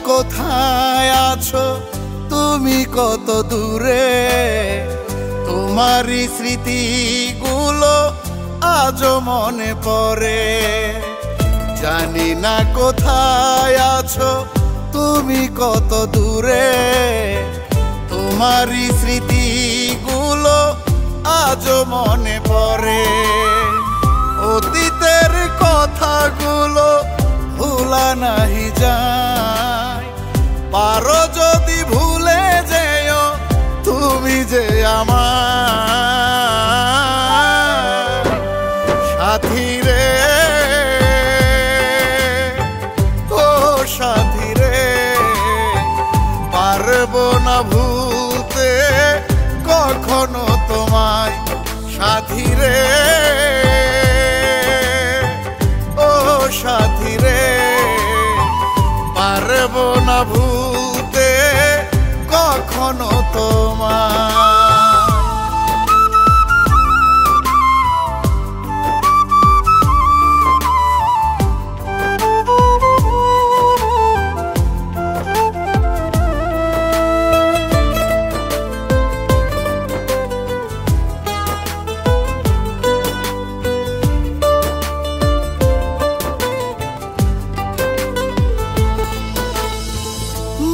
কোথায় আছো তুমি কত দূরে, তোমারই স্মৃতিগুলো আজও মনে পড়ে। জানি না কোথায় আছো তুমি কত দূরে, তোমারই স্মৃতিগুলো আজও মনে পড়ে। অতীতের কথাগুলো ভুলা নাহি যায়, পারো যদি ভুলে যেও তুমি যে আমার সাথী রে, ও সাথী রে। পারবো না ভুলতে কখনো তোমায় সাথী রে, ও সাথী রে। পারবো না ভুলতে কখনো তোমায়।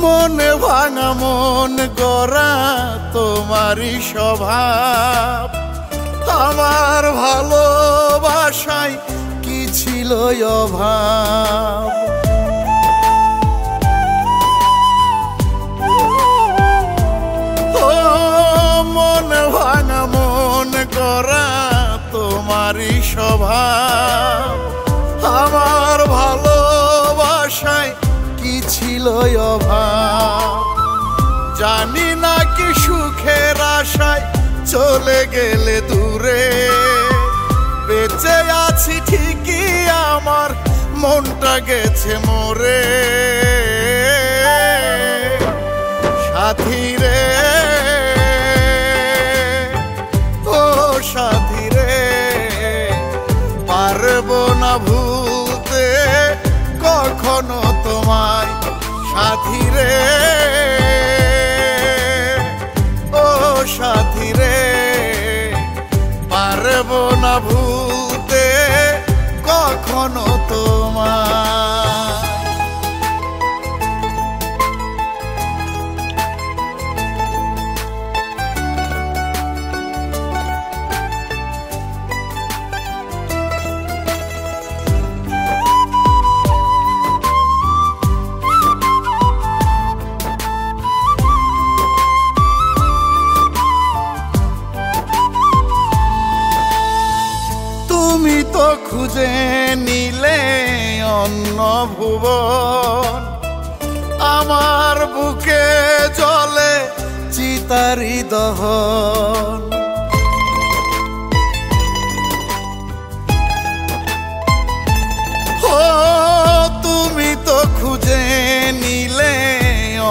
মনে ভাঙা মন গড়া তোমারই স্বভাব, আমার ভালোবাসায় কি ছিল অভাব। ও মনে ভাঙা মন গড়া তোমারই স্বভাব, আমার ভালোবাসায় কি ছিল অভাব। জানি না কি সুখের আশায় চলে গেলে দূরে, বেঁচে আছি ঠিকই আমার মনটা গেছে মরে সাথী রে, ও সাথী রে। পারবো না ভুলতে কখনো তোমায় সাথী রে, ও সাথী রে। পারবো না ভুলতে কখনো তোমায়। তুমি তো খুঁজে নিলে অন্য ভুবন, আমার বুকে জ্বলে চিতারি দহন। ও তুমি তো খুঁজে নিলে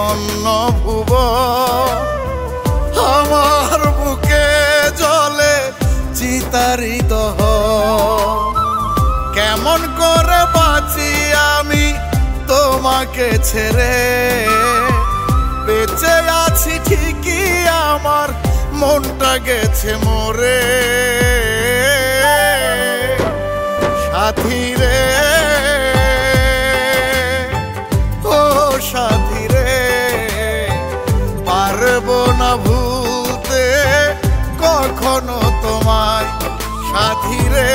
অন্য ভুবন, আমার বুকে জ্বলে চিতারি দহন। কেমন করে বাঁচি আমি তোমাকে ছেড়ে, বেঁচে আছি ঠিকই আমার মনটা গেছে মরে সাথী রে, ও সাথী রে। পারবো না ভুলতে কখনো তোমায় সাথী রে,